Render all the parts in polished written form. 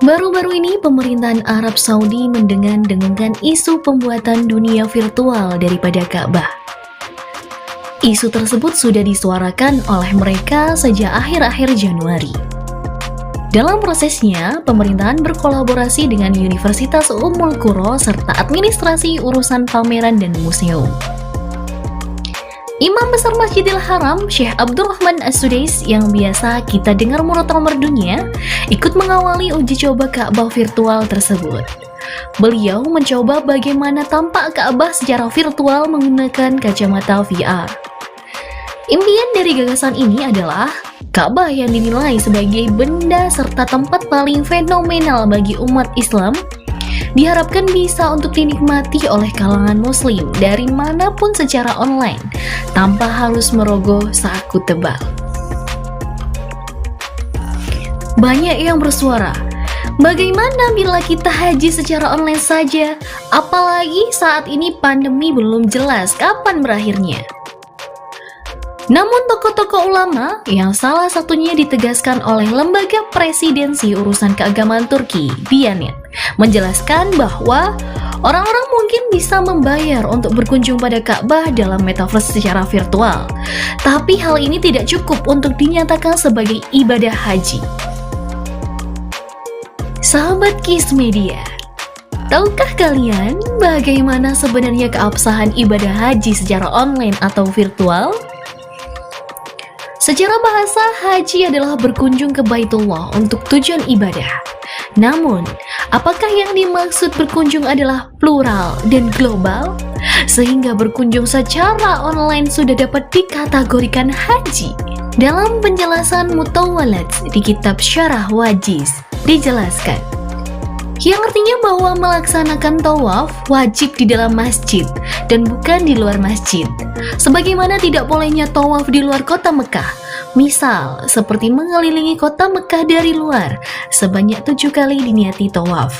Baru-baru ini pemerintahan Arab Saudi mendengung-dengungkan isu pembuatan dunia virtual daripada Ka'bah. Isu tersebut sudah disuarakan oleh mereka sejak akhir-akhir Januari. Dalam prosesnya, pemerintahan berkolaborasi dengan Universitas Ummul Qura serta administrasi urusan pameran dan museum. Imam besar Masjidil Haram, Syekh Abdurrahman As-Sudais yang biasa kita dengar murotal merdunya, ikut mengawali uji coba Ka'bah virtual tersebut. Beliau mencoba bagaimana tampak Ka'bah secara virtual menggunakan kacamata VR. Impian dari gagasan ini adalah Ka'bah yang dinilai sebagai benda serta tempat paling fenomenal bagi umat Islam diharapkan bisa untuk dinikmati oleh kalangan muslim dari manapun secara online tanpa harus merogoh saku tebal. Banyak yang bersuara, bagaimana bila kita haji secara online saja? Apalagi saat ini pandemi belum jelas kapan berakhirnya. Namun tokoh-tokoh ulama yang salah satunya ditegaskan oleh Lembaga Presidensi Urusan Keagamaan Turki, Diyanet, menjelaskan bahwa orang-orang mungkin bisa membayar untuk berkunjung pada Ka'bah dalam metaverse secara virtual. Tapi hal ini tidak cukup untuk dinyatakan sebagai ibadah haji. Sahabat Kiss Media, tahukah kalian bagaimana sebenarnya keabsahan ibadah haji secara online atau virtual? Secara bahasa, haji adalah berkunjung ke Baitullah untuk tujuan ibadah. Namun, apakah yang dimaksud berkunjung adalah plural dan global? Sehingga berkunjung secara online sudah dapat dikategorikan haji. Dalam penjelasan Mutawwalat di kitab Syarah Wajiz, dijelaskan, yang artinya bahwa melaksanakan tawaf wajib di dalam masjid dan bukan di luar masjid. Sebagaimana tidak bolehnya tawaf di luar kota Mekah, misal seperti mengelilingi kota Mekah dari luar sebanyak 7 kali diniati tawaf.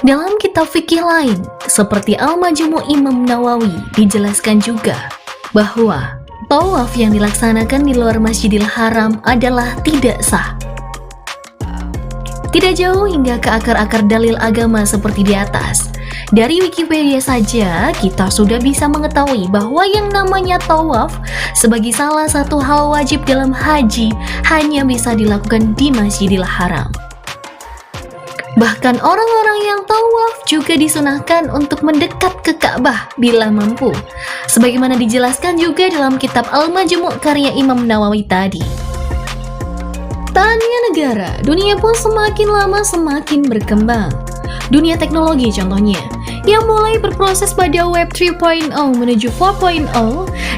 Dalam kitab fikih lain seperti Al-Majmu' Imam Nawawi dijelaskan juga bahwa tawaf yang dilaksanakan di luar Masjidil Haram adalah tidak sah. Tidak jauh hingga ke akar-akar dalil agama seperti di atas. Dari Wikipedia saja, kita sudah bisa mengetahui bahwa yang namanya tawaf sebagai salah satu hal wajib dalam haji hanya bisa dilakukan di Masjidil Haram. Bahkan orang-orang yang tawaf juga disunahkan untuk mendekat ke Ka'bah bila mampu. Sebagaimana dijelaskan juga dalam kitab Al-Majmu' karya Imam Nawawi tadi. Tak hanya negara, dunia pun semakin lama semakin berkembang. Dunia teknologi contohnya, yang mulai berproses pada Web 3.0 menuju 4.0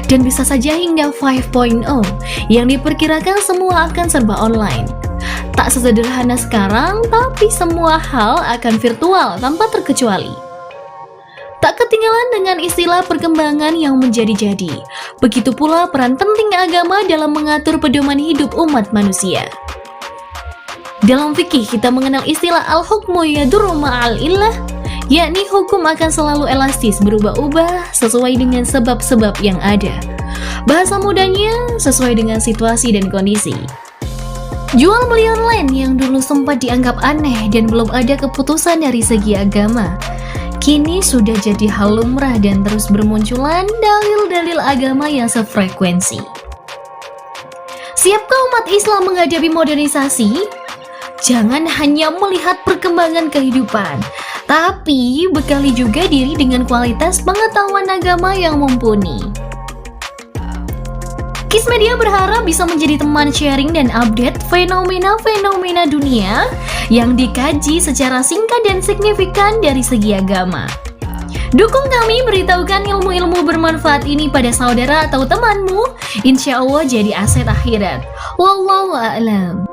dan bisa saja hingga 5.0, yang diperkirakan semua akan serba online. Tak sesederhana sekarang, tapi semua hal akan virtual tanpa terkecuali. Tak ketinggalan dengan istilah perkembangan yang menjadi-jadi. Begitu pula peran penting agama dalam mengatur pedoman hidup umat manusia. Dalam fikih kita mengenal istilah al-hukmu yadurru ma'al illah, yakni hukum akan selalu elastis berubah-ubah sesuai dengan sebab-sebab yang ada. Bahasa mudahnya sesuai dengan situasi dan kondisi. Jual beli online yang dulu sempat dianggap aneh dan belum ada keputusan dari segi agama, kini sudah jadi hal lumrah dan terus bermunculan dalil-dalil agama yang sefrekuensi. Siapkah umat Islam menghadapi modernisasi? Jangan hanya melihat perkembangan kehidupan, tapi bekali juga diri dengan kualitas pengetahuan agama yang mumpuni. Kiss Media berharap bisa menjadi teman sharing dan update fenomena-fenomena dunia yang dikaji secara singkat dan signifikan dari segi agama. Dukung kami beritahukan ilmu-ilmu bermanfaat ini pada saudara atau temanmu, insya Allah jadi aset akhirat. Wallahu a'lam.